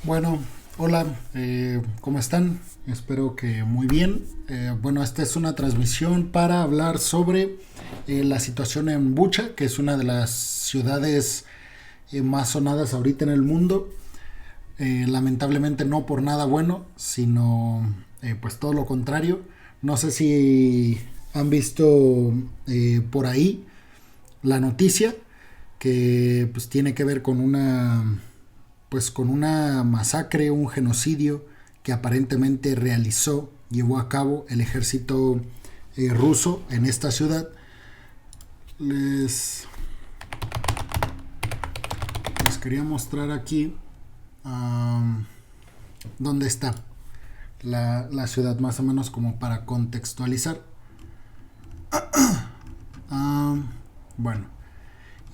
Bueno, hola, ¿cómo están? Espero que muy bien. Bueno, esta es una transmisión para hablar sobre la situación en Bucha, que es una de las ciudades más sonadas ahorita en el mundo. Lamentablemente no por nada bueno, sino pues todo lo contrario. No sé si han visto por ahí la noticia que pues tiene que ver con una masacre, un genocidio que aparentemente llevó a cabo el ejército ruso en esta ciudad. Les, les quería mostrar aquí um, dónde está la ciudad, más o menos como para contextualizar. Um, bueno,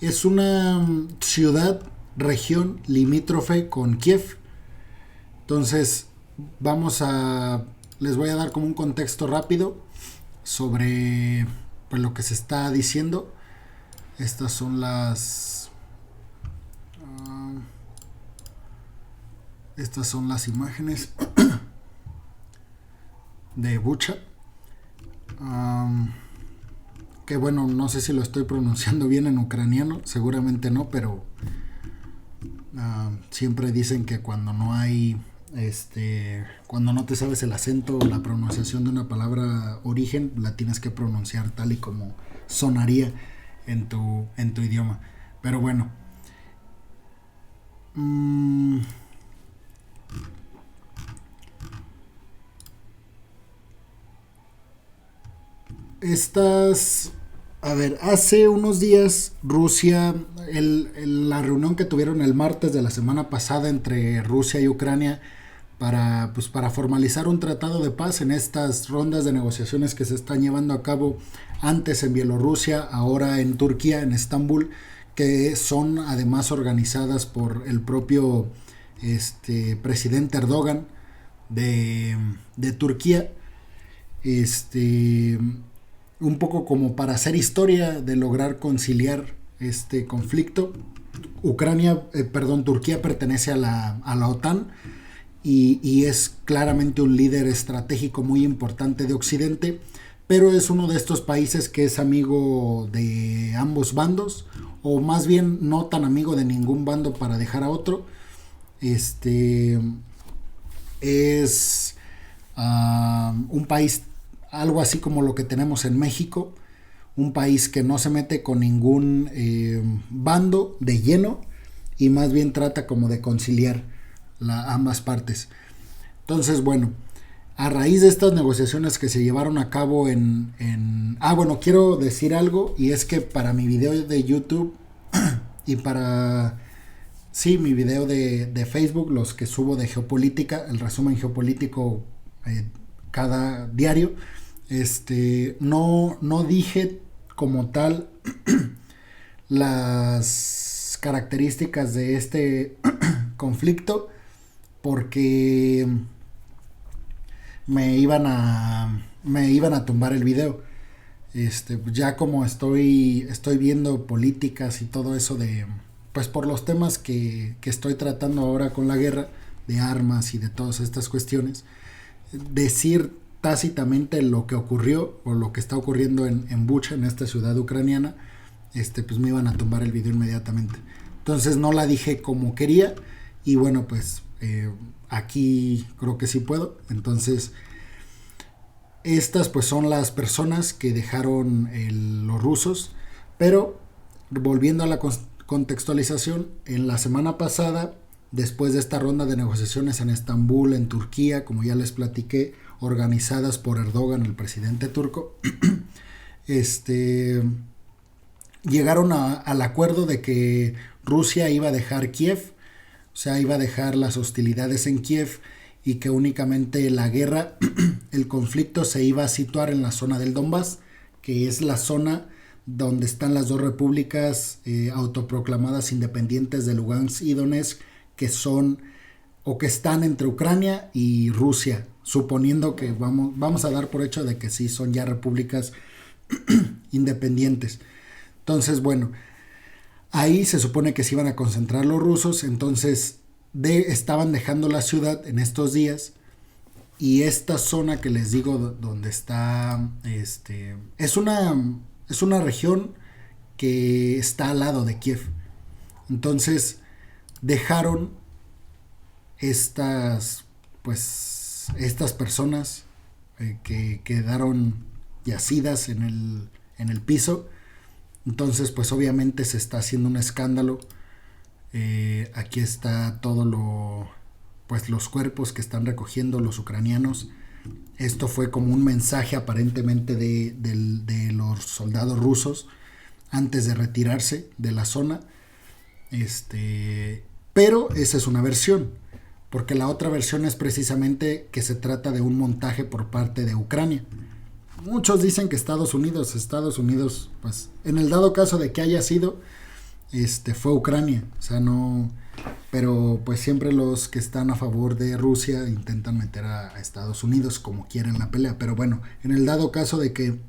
es una ciudad, región limítrofe con Kiev. Entonces, vamos a. Les voy a dar como un contexto rápido sobre pues, lo que se está diciendo. Estas son estas son las imágenes de Bucha. Um, que bueno, no sé si lo estoy pronunciando bien en ucraniano, seguramente no, pero siempre dicen que cuando no hay cuando no te sabes el acento o la pronunciación de una palabra origen, la tienes que pronunciar tal y como sonaría en tu idioma. Pero bueno, mmm, estas a ver, hace unos días Rusia, la reunión que tuvieron el martes de la semana pasada entre Rusia y Ucrania para formalizar un tratado de paz en estas rondas de negociaciones que se están llevando a cabo antes en Bielorrusia, ahora en Turquía, en Estambul, que son además organizadas por el propio presidente Erdogan de Turquía. Este, un poco como para hacer historia de lograr conciliar este conflicto. Turquía pertenece a la OTAN y es claramente un líder estratégico muy importante de Occidente, pero es uno de estos países que es amigo de ambos bandos, o más bien no tan amigo de ningún bando para dejar a otro. Este es un país algo así como lo que tenemos en México, un país que no se mete con ningún bando de lleno y más bien trata como de conciliar ambas partes. Entonces, bueno, a raíz de estas negociaciones que se llevaron a cabo bueno, quiero decir algo, y es que para mi video de YouTube y para. Sí, mi video de Facebook, los que subo de geopolítica, el resumen geopolítico cada diario, no dije como tal las características de este conflicto porque me iban a tumbar el video. Ya como estoy viendo políticas y todo eso pues por los temas que estoy tratando ahora con la guerra de armas y de todas estas cuestiones, decir tácitamente lo que ocurrió o lo que está ocurriendo en Bucha, en esta ciudad ucraniana, pues me iban a tumbar el video inmediatamente. Entonces no la dije como quería y bueno, pues aquí creo que sí puedo. Entonces estas pues son las personas que dejaron los rusos, pero volviendo a la contextualización, en la semana pasada, después de esta ronda de negociaciones en Estambul, en Turquía, como ya les platiqué, organizadas por Erdogan, el presidente turco, llegaron al acuerdo de que Rusia iba a dejar Kiev, o sea, iba a dejar las hostilidades en Kiev y que únicamente la guerra, el conflicto se iba a situar en la zona del Donbass, que es la zona donde están las dos repúblicas autoproclamadas independientes de Lugansk y Donetsk, que son o que están entre Ucrania y Rusia, suponiendo que vamos a dar por hecho de que sí son ya repúblicas independientes. Entonces, bueno, ahí se supone que se iban a concentrar los rusos. Entonces estaban dejando la ciudad en estos días. Y esta zona que les digo donde está, es una región que está al lado de Kiev. Entonces dejaron estas personas que quedaron yacidas en el piso. Entonces pues obviamente se está haciendo un escándalo. Aquí está pues los cuerpos que están recogiendo los ucranianos. Esto fue como un mensaje aparentemente de los soldados rusos antes de retirarse de la zona. Pero esa es una versión, porque la otra versión es precisamente que se trata de un montaje por parte de Ucrania. Muchos dicen que Estados Unidos, pues en el dado caso de que haya sido, fue Ucrania, o sea, no, pero pues siempre los que están a favor de Rusia intentan meter a Estados Unidos como quieren la pelea, pero bueno, en el dado caso de que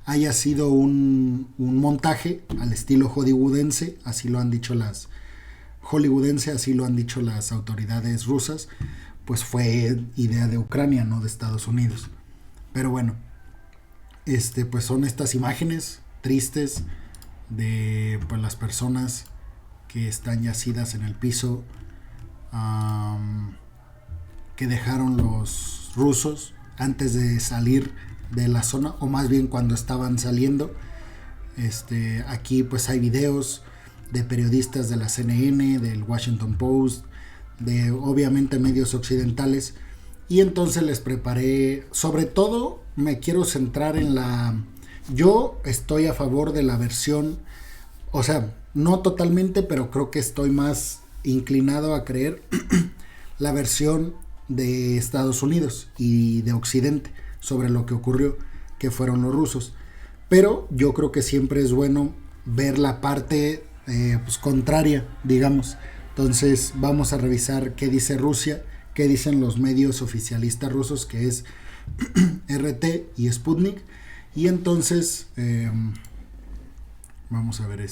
haya sido un montaje al estilo hollywoodense, así lo han dicho las autoridades rusas, pues fue idea de Ucrania, no de Estados Unidos. Pero bueno, pues son estas imágenes tristes de pues las personas que están yacidas en el piso, que dejaron los rusos antes de salir de la zona, o más bien cuando estaban saliendo. Aquí pues hay videos de periodistas de la CNN, del Washington Post, de obviamente medios occidentales, y entonces les preparé, sobre todo me quiero centrar yo estoy a favor de la versión, o sea, no totalmente, pero creo que estoy más inclinado a creer la versión de Estados Unidos y de Occidente sobre lo que ocurrió, que fueron los rusos. Pero yo creo que siempre es bueno ver la parte pues contraria, digamos. Entonces vamos a revisar qué dice Rusia, qué dicen los medios oficialistas rusos, que es RT y Sputnik. Y entonces vamos a ver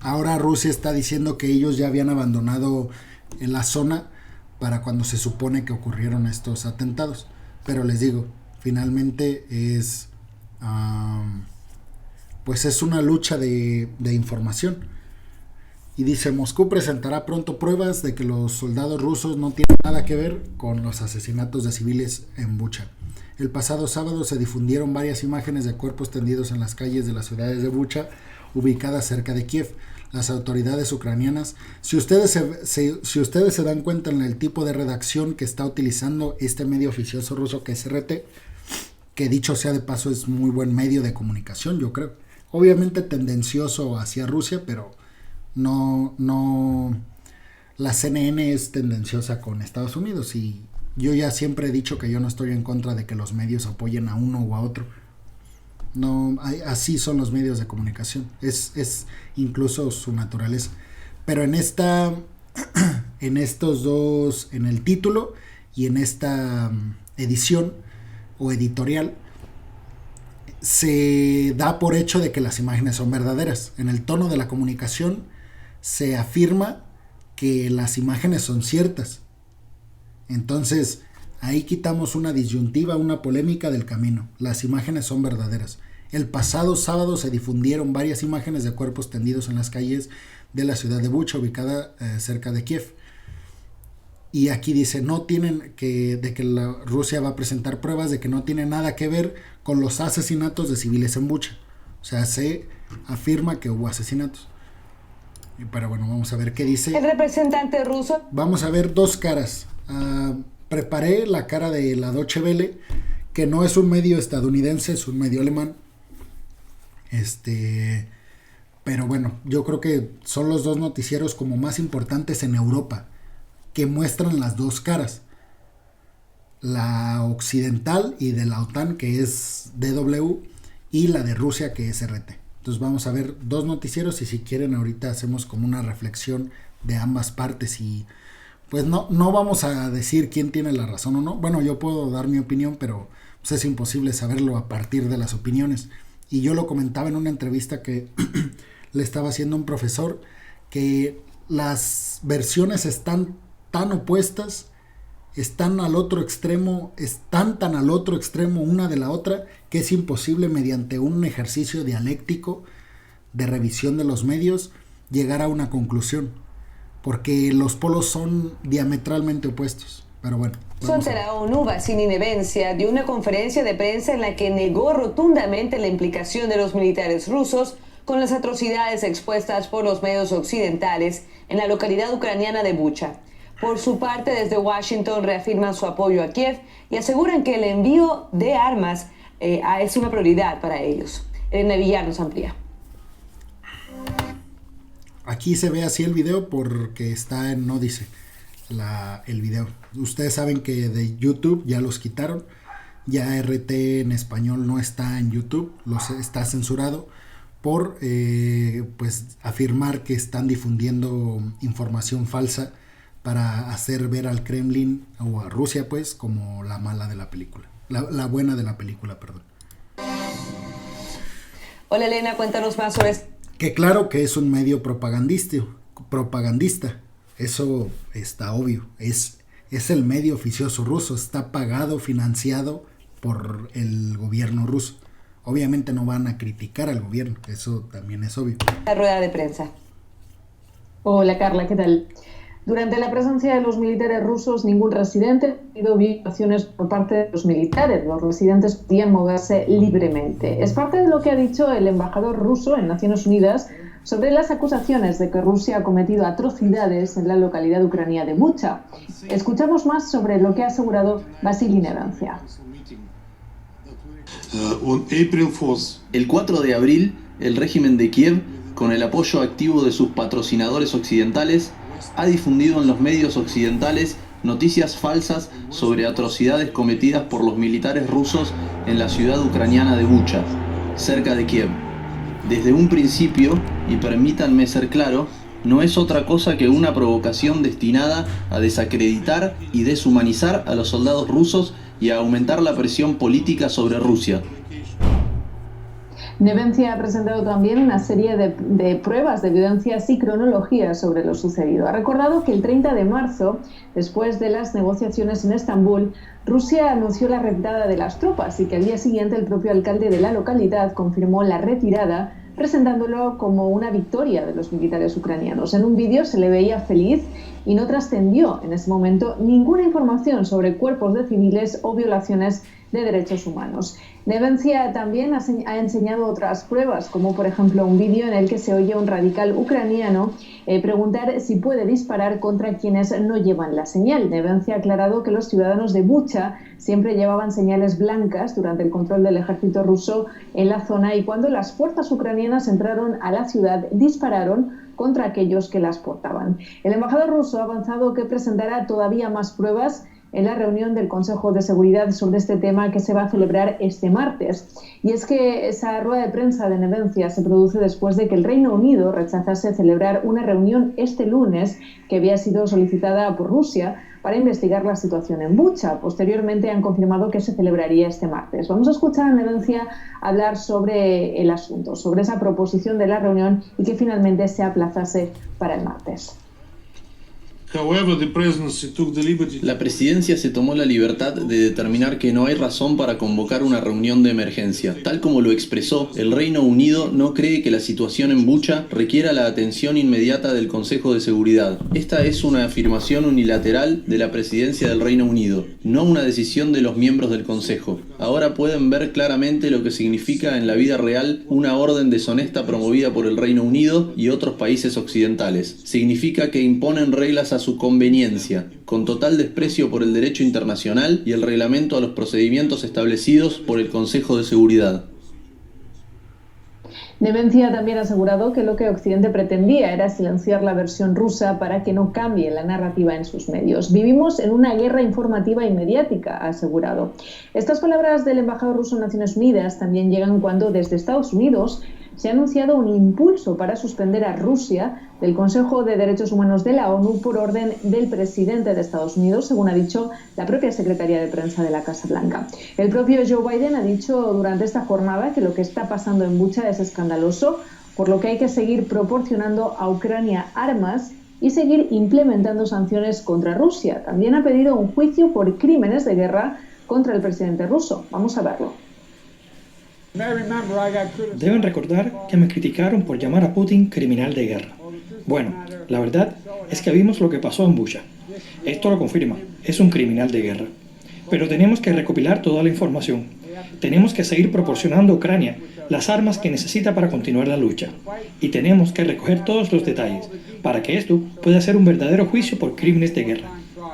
ahora Rusia está diciendo que ellos ya habían abandonado la zona para cuando se supone que ocurrieron estos atentados. Pero les digo, finalmente pues es una lucha de información. Y dice, Moscú presentará pronto pruebas de que los soldados rusos no tienen nada que ver con los asesinatos de civiles en Bucha. El pasado sábado se difundieron varias imágenes de cuerpos tendidos en las calles de las ciudades de Bucha, ubicadas cerca de Kiev. Las autoridades ucranianas, si ustedes se dan cuenta en el tipo de redacción que está utilizando este medio oficioso ruso, que es RT, que dicho sea de paso es muy buen medio de comunicación, yo creo. Obviamente tendencioso hacia Rusia, pero no, la CNN es tendenciosa con Estados Unidos, y yo ya siempre he dicho que yo no estoy en contra de que los medios apoyen a uno o a otro. No, así son los medios de comunicación, es incluso su naturaleza. Pero en estos dos, en el título y en esta edición o editorial, se da por hecho de que las imágenes son verdaderas. En el tono de la comunicación se afirma que las imágenes son ciertas. Entonces, ahí quitamos una disyuntiva, una polémica del camino. Las imágenes son verdaderas. El pasado sábado se difundieron varias imágenes de cuerpos tendidos en las calles de la ciudad de Bucha, ubicada cerca de Kiev. Y aquí dice, de que la Rusia va a presentar pruebas de que no tiene nada que ver con los asesinatos de civiles en Bucha. O sea, se afirma que hubo asesinatos. Pero bueno, vamos a ver qué dice el representante ruso. Vamos a ver dos caras. Preparé la cara de la Deutsche Welle, que no es un medio estadounidense, es un medio alemán. Pero bueno, yo creo que son los dos noticieros como más importantes en Europa, que muestran las dos caras. La occidental y de la OTAN, que es DW, y la de Rusia, que es RT. Entonces vamos a ver dos noticieros, y si quieren ahorita hacemos como una reflexión de ambas partes, y pues no vamos a decir quién tiene la razón o no. Bueno, yo puedo dar mi opinión, pero pues es imposible saberlo a partir de las opiniones. Y yo lo comentaba en una entrevista que le estaba haciendo un profesor, que las versiones están tan opuestas, están al otro extremo, están tan al otro extremo una de la otra, que es imposible mediante un ejercicio dialéctico de revisión de los medios llegar a una conclusión, porque los polos son diametralmente opuestos. Pero bueno. Ante la ONU, Vasily Nevencia dio una conferencia de prensa en la que negó rotundamente la implicación de los militares rusos con las atrocidades expuestas por los medios occidentales en la localidad ucraniana de Bucha. Por su parte, desde Washington reafirman su apoyo a Kiev y aseguran que el envío de armas es una prioridad para ellos. Elena Villar nos amplía. Aquí se ve así el video porque está en Odise el video. Ustedes saben que de YouTube ya los quitaron. Ya RT en español no está en YouTube, está censurado por pues afirmar que están difundiendo información falsa para hacer ver al Kremlin o a Rusia pues como la mala de la película, la buena de la película, perdón. Hola Elena, cuéntanos más sobre esto. Que claro que es un medio propagandista, eso está obvio, es el medio oficioso ruso, está pagado, financiado por el gobierno ruso. Obviamente no van a criticar al gobierno, eso también es obvio. La rueda de prensa. Hola Carla, ¿qué tal? Durante la presencia de los militares rusos, ningún residente ha tenido violaciones por parte de los militares. Los residentes podían moverse libremente. Es parte de lo que ha dicho el embajador ruso en Naciones Unidas sobre las acusaciones de que Rusia ha cometido atrocidades en la localidad ucraniana de Bucha. Escuchamos más sobre lo que ha asegurado Vasily Nevencia. El 4 de abril, el régimen de Kiev, con el apoyo activo de sus patrocinadores occidentales, ha difundido en los medios occidentales noticias falsas sobre atrocidades cometidas por los militares rusos en la ciudad ucraniana de Bucha, cerca de Kiev. Desde un principio, y permítanme ser claro, no es otra cosa que una provocación destinada a desacreditar y deshumanizar a los soldados rusos y a aumentar la presión política sobre Rusia. Nevencia ha presentado también una serie de pruebas de evidencias y cronologías sobre lo sucedido. Ha recordado que el 30 de marzo, después de las negociaciones en Estambul, Rusia anunció la retirada de las tropas y que al día siguiente el propio alcalde de la localidad confirmó la retirada, presentándolo como una victoria de los militares ucranianos. En un vídeo se le veía feliz y no trascendió en ese momento ninguna información sobre cuerpos de civiles o violaciones de derechos humanos. Nevencia también ha enseñado otras pruebas, como por ejemplo un vídeo en el que se oye a un radical ucraniano preguntar si puede disparar contra quienes no llevan la señal. Nevencia ha aclarado que los ciudadanos de Bucha siempre llevaban señales blancas durante el control del ejército ruso en la zona y cuando las fuerzas ucranianas entraron a la ciudad dispararon contra aquellos que las portaban. El embajador ruso ha avanzado que presentará todavía más pruebas en la reunión del Consejo de Seguridad sobre este tema que se va a celebrar este martes. Y es que esa rueda de prensa de Nevencia se produce después de que el Reino Unido rechazase celebrar una reunión este lunes que había sido solicitada por Rusia para investigar la situación en Bucha. Posteriormente han confirmado que se celebraría este martes. Vamos a escuchar a Nevencia hablar sobre el asunto, sobre esa proposición de la reunión y que finalmente se aplazase para el martes. La presidencia se tomó la libertad de determinar que no hay razón para convocar una reunión de emergencia. Tal como lo expresó, el Reino Unido no cree que la situación en Bucha requiera la atención inmediata del Consejo de Seguridad. Esta es una afirmación unilateral de la presidencia del Reino Unido, no una decisión de los miembros del Consejo. Ahora pueden ver claramente lo que significa en la vida real una orden deshonesta promovida por el Reino Unido y otros países occidentales. Significa que imponen reglas a su conveniencia, con total desprecio por el derecho internacional y el reglamento a los procedimientos establecidos por el Consejo de Seguridad. Nevencia también ha asegurado que lo que Occidente pretendía era silenciar la versión rusa para que no cambie la narrativa en sus medios. Vivimos en una guerra informativa y mediática, ha asegurado. Estas palabras del embajador ruso en Naciones Unidas también llegan cuando desde Estados Unidos se ha anunciado un impulso para suspender a Rusia del Consejo de Derechos Humanos de la ONU por orden del presidente de Estados Unidos, según ha dicho la propia secretaria de prensa de la Casa Blanca. El propio Joe Biden ha dicho durante esta jornada que lo que está pasando en Bucha es escandaloso, por lo que hay que seguir proporcionando a Ucrania armas y seguir implementando sanciones contra Rusia. También ha pedido un juicio por crímenes de guerra contra el presidente ruso. Vamos a verlo. Deben recordar que me criticaron por llamar a Putin criminal de guerra. Bueno, la verdad es que vimos lo que pasó en Bucha. Esto lo confirma, es un criminal de guerra. Pero tenemos que recopilar toda la información. Tenemos que seguir proporcionando a Ucrania las armas que necesita para continuar la lucha. Y tenemos que recoger todos los detalles para que esto pueda ser un verdadero juicio por crímenes de guerra.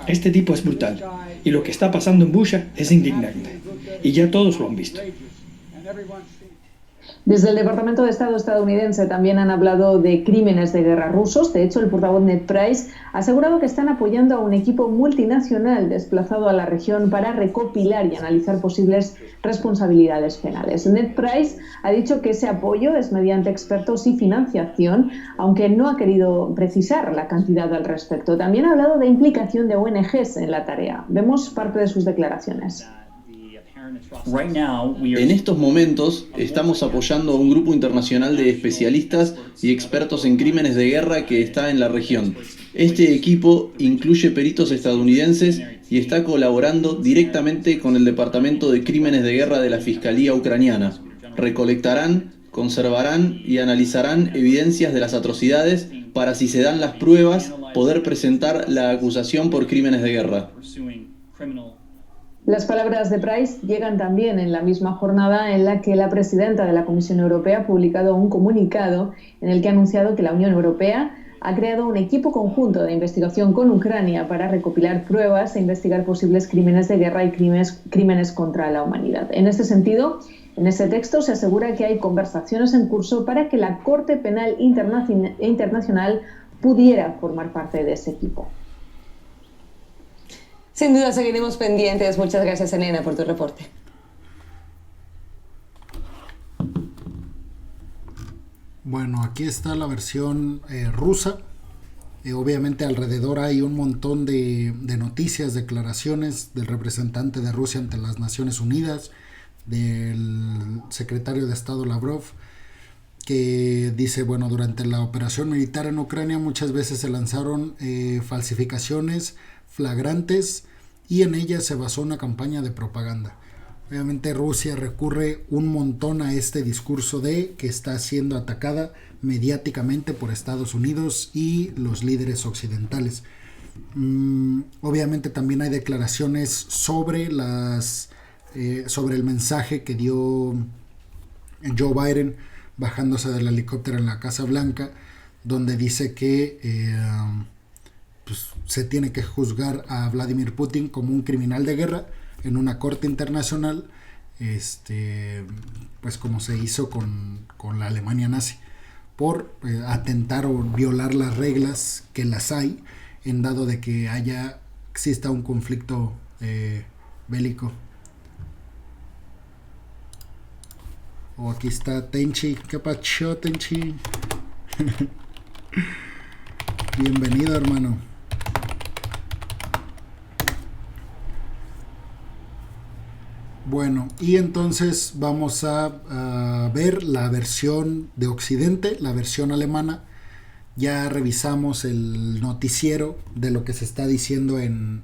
Este tipo es brutal y lo que está pasando en Bucha es indignante. Y ya todos lo han visto. Desde el Departamento de Estado estadounidense también han hablado de crímenes de guerra rusos. De hecho, el portavoz Ned Price ha asegurado que están apoyando a un equipo multinacional desplazado a la región para recopilar y analizar posibles responsabilidades penales. Ned Price ha dicho que ese apoyo es mediante expertos y financiación, aunque no ha querido precisar la cantidad al respecto. También ha hablado de implicación de ONGs en la tarea. Vemos parte de sus declaraciones. En estos momentos estamos apoyando a un grupo internacional de especialistas y expertos en crímenes de guerra que está en la región. Este equipo incluye peritos estadounidenses y está colaborando directamente con el Departamento de Crímenes de Guerra de la Fiscalía Ucraniana. Recolectarán, conservarán y analizarán evidencias de las atrocidades para, si se dan las pruebas, poder presentar la acusación por crímenes de guerra. Las palabras de Price llegan también en la misma jornada en la que la presidenta de la Comisión Europea ha publicado un comunicado en el que ha anunciado que la Unión Europea ha creado un equipo conjunto de investigación con Ucrania para recopilar pruebas e investigar posibles crímenes de guerra y crímenes contra la humanidad. En este sentido, en ese texto se asegura que hay conversaciones en curso para que la Corte Penal Internacional pudiera formar parte de ese equipo. Sin duda seguiremos pendientes. Muchas gracias, Elena, por tu reporte. Bueno, aquí está la versión rusa. Obviamente alrededor hay un montón de noticias, declaraciones del representante de Rusia ante las Naciones Unidas, del secretario de Estado Lavrov, que dice, bueno, durante la operación militar en Ucrania muchas veces se lanzaron falsificaciones flagrantes y en ellas se basó una campaña de propaganda. Obviamente Rusia recurre un montón a este discurso de que está siendo atacada mediáticamente por Estados Unidos y los líderes occidentales. Obviamente también hay declaraciones sobre sobre el mensaje que dio Joe Biden bajándose del helicóptero en la Casa Blanca, donde dice que pues se tiene que juzgar a Vladimir Putin como un criminal de guerra en una corte internacional, pues como se hizo con la Alemania nazi, por atentar o violar las reglas que las hay en dado de que exista un conflicto bélico. Aquí está Tenchi. ¿Qué pacho, Tenchi? Bienvenido, hermano. Bueno, y entonces vamos a ver la versión de Occidente, la versión alemana. Ya revisamos el noticiero de lo que se está diciendo en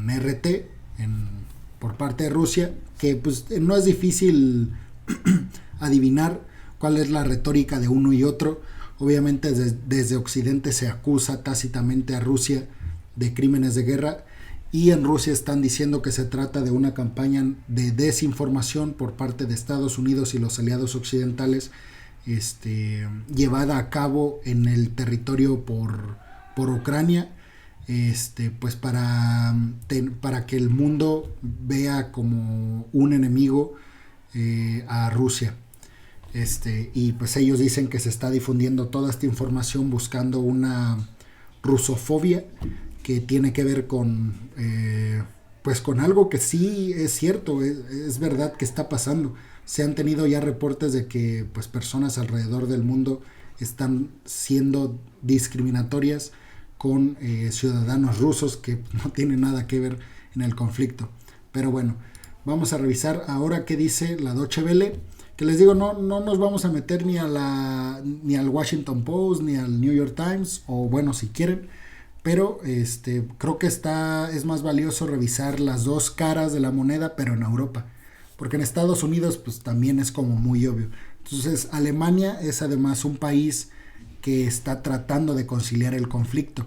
RT, por parte de Rusia, que pues no es difícil adivinar cuál es la retórica de uno y otro. Obviamente desde Occidente se acusa tácitamente a Rusia de crímenes de guerra, y en Rusia están diciendo que se trata de una campaña de desinformación por parte de Estados Unidos y los aliados occidentales, llevada a cabo en el territorio por Ucrania, pues para que el mundo vea como un enemigo a Rusia. Y pues ellos dicen que se está difundiendo toda esta información buscando una rusofobia que tiene que ver con algo que sí es cierto, es verdad que está pasando. Se han tenido ya reportes de que pues personas alrededor del mundo están siendo discriminatorias con ciudadanos rusos que no tienen nada que ver en el conflicto. Pero bueno, vamos a revisar ahora qué dice la Deutsche Welle, que les digo, no nos vamos a meter ni al Washington Post ni al New York Times, o bueno, si quieren, pero creo que es más valioso revisar las dos caras de la moneda, pero en Europa, porque en Estados Unidos pues también es como muy obvio. Entonces Alemania es además un país que está tratando de conciliar el conflicto.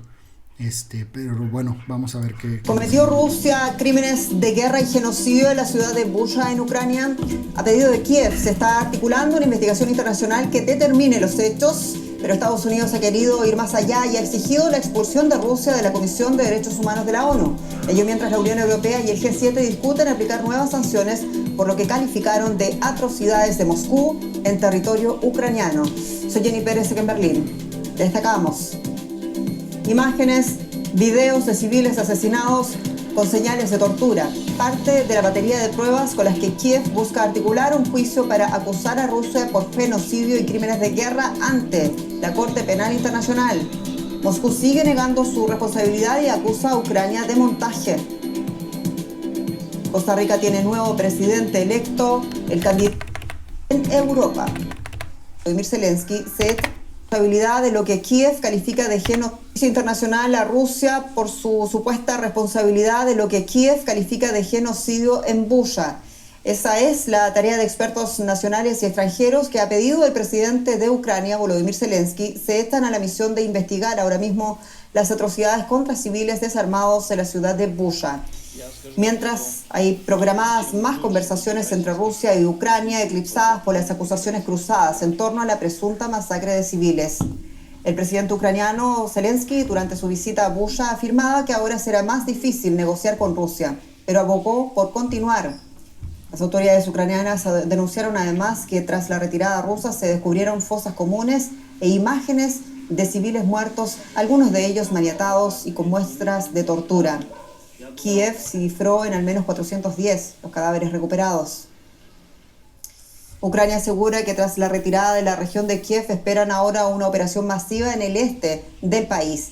Pero bueno, vamos a ver qué... ¿Cometió Rusia crímenes de guerra y genocidio en la ciudad de Bucha, en Ucrania? A pedido de Kiev, se está articulando una investigación internacional que determine los hechos, pero Estados Unidos ha querido ir más allá y ha exigido la expulsión de Rusia de la Comisión de Derechos Humanos de la ONU. Ello mientras la Unión Europea y el G7 discuten aplicar nuevas sanciones por lo que calificaron de atrocidades de Moscú en territorio ucraniano. Soy Jenny Pérez en Berlín. Destacamos imágenes, videos de civiles asesinados con señales de tortura, parte de la batería de pruebas con las que Kiev busca articular un juicio para acusar a Rusia por genocidio y crímenes de guerra ante la Corte Penal Internacional. Moscú sigue negando su responsabilidad y acusa a Ucrania de montaje. Costa Rica tiene nuevo presidente electo, el candidato en Europa, Volodymyr Zelensky, se responsabilidad de lo que Kiev califica de genocidio internacional a Rusia por su supuesta responsabilidad de lo que Kiev califica de genocidio en Bucha. Esa es la tarea de expertos nacionales y extranjeros que ha pedido el presidente de Ucrania, Volodymyr Zelensky, se están a la misión de investigar ahora mismo las atrocidades contra civiles desarmados en la ciudad de Bucha. Mientras hay programadas más conversaciones entre Rusia y Ucrania, eclipsadas por las acusaciones cruzadas en torno a la presunta masacre de civiles. El presidente ucraniano Zelensky, durante su visita a Bucha, afirmaba que ahora será más difícil negociar con Rusia, pero abogó por continuar. Las autoridades ucranianas denunciaron además que tras la retirada rusa se descubrieron fosas comunes e imágenes de civiles muertos, algunos de ellos maniatados y con muestras de tortura. Kiev cifró en al menos 410 los cadáveres recuperados. Ucrania asegura que tras la retirada de la región de Kiev esperan ahora una operación masiva en el este del país.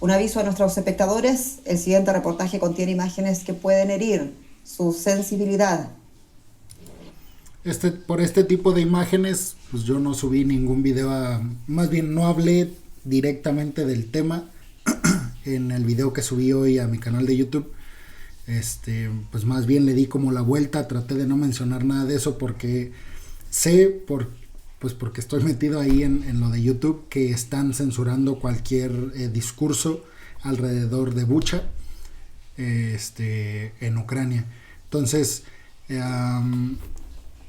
Un aviso a nuestros espectadores, el siguiente reportaje contiene imágenes que pueden herir su sensibilidad. Por este tipo de imágenes, pues yo no subí ningún video, más bien no hablé directamente del tema en el video que subí hoy a mi canal de YouTube. Pues más bien le di como la vuelta, traté de no mencionar nada de eso porque sé, porque estoy metido ahí en lo de YouTube, que están censurando cualquier discurso alrededor de Bucha en Ucrania. Entonces,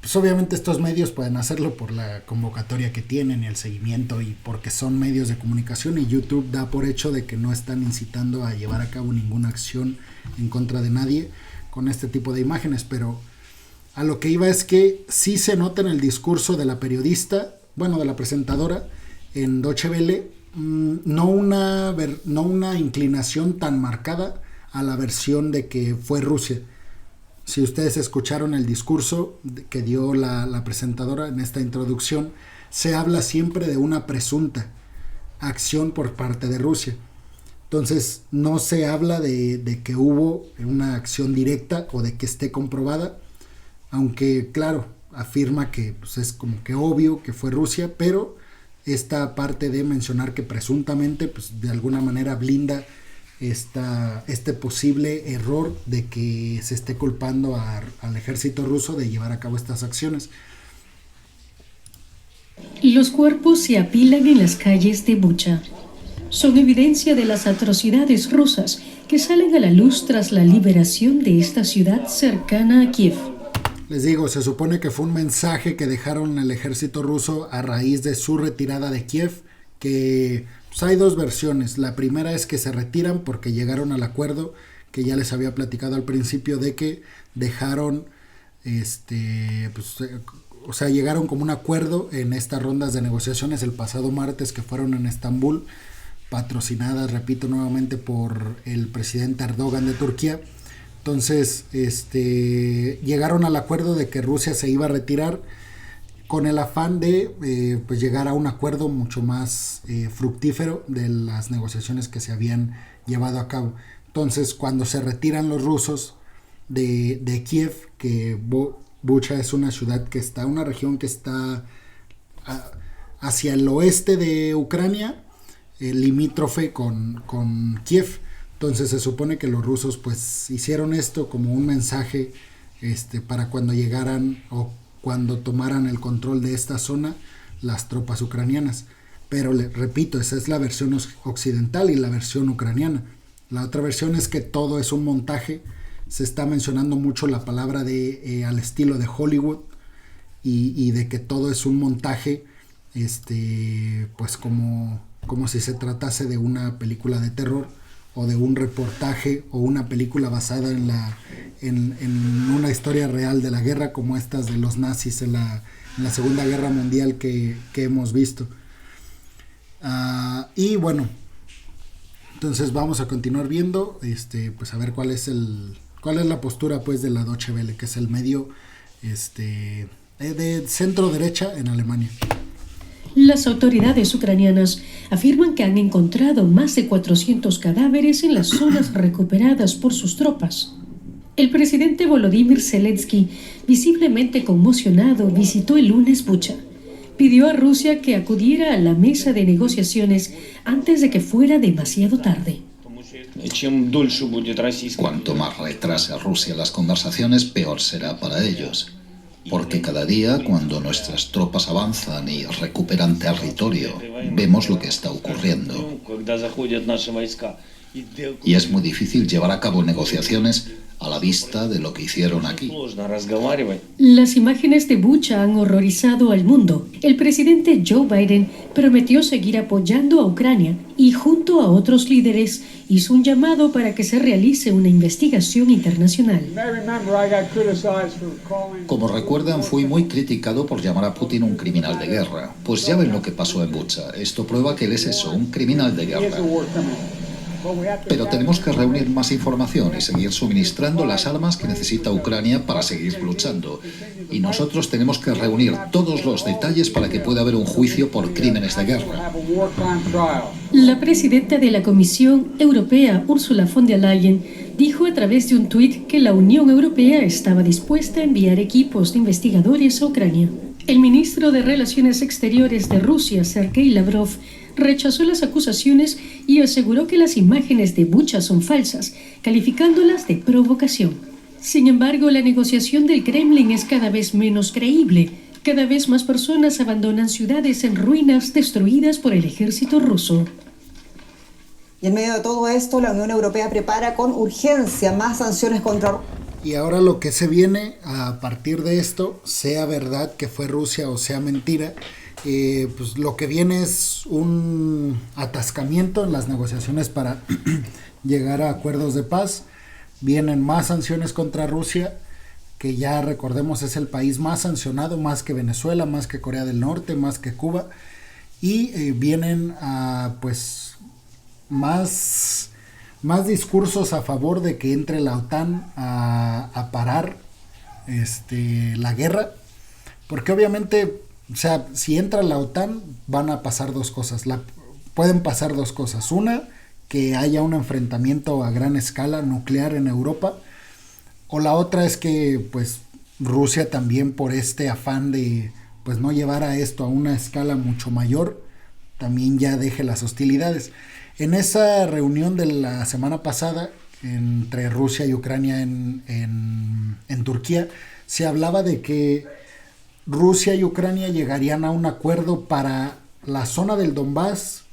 pues obviamente estos medios pueden hacerlo por la convocatoria que tienen y el seguimiento, y porque son medios de comunicación, y YouTube da por hecho de que no están incitando a llevar a cabo ninguna acción en contra de nadie con este tipo de imágenes. Pero a lo que iba es que sí se nota en el discurso de la periodista, de la presentadora en Deutsche Welle, no una inclinación tan marcada a la versión de que fue Rusia. Si ustedes escucharon el discurso que dio la presentadora en esta introducción, se habla siempre de una presunta acción por parte de Rusia. Entonces no se habla de que hubo una acción directa o de que esté comprobada, aunque claro, afirma que pues, es como que obvio que fue Rusia, pero esta parte de mencionar que presuntamente pues, de alguna manera blinda este posible error de que se esté culpando al ejército ruso de llevar a cabo estas acciones. Los cuerpos se apilan en las calles de Bucha. Son evidencia de las atrocidades rusas que salen a la luz tras la liberación de esta ciudad cercana a Kiev. Les digo, se supone que fue un mensaje que dejaron el ejército ruso a raíz de su retirada de Kiev, que pues, hay dos versiones. La primera es que se retiran porque llegaron al acuerdo que ya les había platicado al principio, de que dejaron llegaron como un acuerdo en estas rondas de negociaciones el pasado martes, que fueron en Estambul, patrocinadas, repito nuevamente, por el presidente Erdogan de Turquía. Entonces, llegaron al acuerdo de que Rusia se iba a retirar con el afán de llegar a un acuerdo mucho más fructífero de las negociaciones que se habían llevado a cabo. Entonces, cuando se retiran los rusos de Kiev, que Bucha es una ciudad que está, una región que está hacia el oeste de Ucrania, limítrofe con Kiev. Entonces se supone que los rusos pues hicieron esto como un mensaje para cuando llegaran o cuando tomaran el control de esta zona las tropas ucranianas. Pero repito, esa es la versión occidental y la versión ucraniana. La otra versión es que todo es un montaje. Se está mencionando mucho la palabra al estilo de Hollywood y de que todo es un montaje, pues como si se tratase de una película de terror o de un reportaje o una película basada en una historia real de la guerra, como estas de los nazis en la Segunda Guerra Mundial que hemos visto. Y bueno, entonces vamos a continuar viendo, pues a ver cuál es la postura pues de la Deutsche Welle, que es el medio de centro derecha en Alemania. Las autoridades ucranianas afirman que han encontrado más de 400 cadáveres en las zonas recuperadas por sus tropas. El presidente Volodymyr Zelensky, visiblemente conmocionado, visitó el lunes Bucha. Pidió a Rusia que acudiera a la mesa de negociaciones antes de que fuera demasiado tarde. Cuanto más retrase Rusia las conversaciones, peor será para ellos. Porque cada día, cuando nuestras tropas avanzan y recuperan territorio, vemos lo que está ocurriendo. Y es muy difícil llevar a cabo negociaciones a la vista de lo que hicieron aquí. Las imágenes de Bucha han horrorizado al mundo. El presidente Joe Biden prometió seguir apoyando a Ucrania y, junto a otros líderes, hizo un llamado para que se realice una investigación internacional. Como recuerdan, fui muy criticado por llamar a Putin un criminal de guerra. Pues ya ven lo que pasó en Bucha. Esto prueba que él es eso, un criminal de guerra. Pero tenemos que reunir más información y seguir suministrando las armas que necesita Ucrania para seguir luchando. Y nosotros tenemos que reunir todos los detalles para que pueda haber un juicio por crímenes de guerra. La presidenta de la Comisión Europea, Ursula von der Leyen, dijo a través de un tuit que la Unión Europea estaba dispuesta a enviar equipos de investigadores a Ucrania. El ministro de Relaciones Exteriores de Rusia, Sergei Lavrov, rechazó las acusaciones y aseguró que las imágenes de Bucha son falsas, calificándolas de provocación. Sin embargo, la negociación del Kremlin es cada vez menos creíble. Cada vez más personas abandonan ciudades en ruinas destruidas por el ejército ruso. Y en medio de todo esto, la Unión Europea prepara con urgencia más sanciones contra... Y ahora lo que se viene a partir de esto, sea verdad que fue Rusia o sea mentira, pues lo que viene es un atascamiento en las negociaciones para llegar a acuerdos de paz. Vienen más sanciones contra Rusia, que ya recordemos es el país más sancionado, más que Venezuela, más que Corea del Norte, más que Cuba. Y vienen pues más discursos a favor de que entre la OTAN a parar la guerra, porque obviamente, o sea, si entra la OTAN van a pasar dos cosas, pueden pasar dos cosas: una, que haya un enfrentamiento a gran escala nuclear en Europa, o la otra es que pues Rusia también, por este afán de pues no llevar a esto a una escala mucho mayor, también ya deje las hostilidades. En esa reunión de la semana pasada entre Rusia y Ucrania en Turquía, se hablaba de que Rusia y Ucrania llegarían a un acuerdo para la zona del Donbass,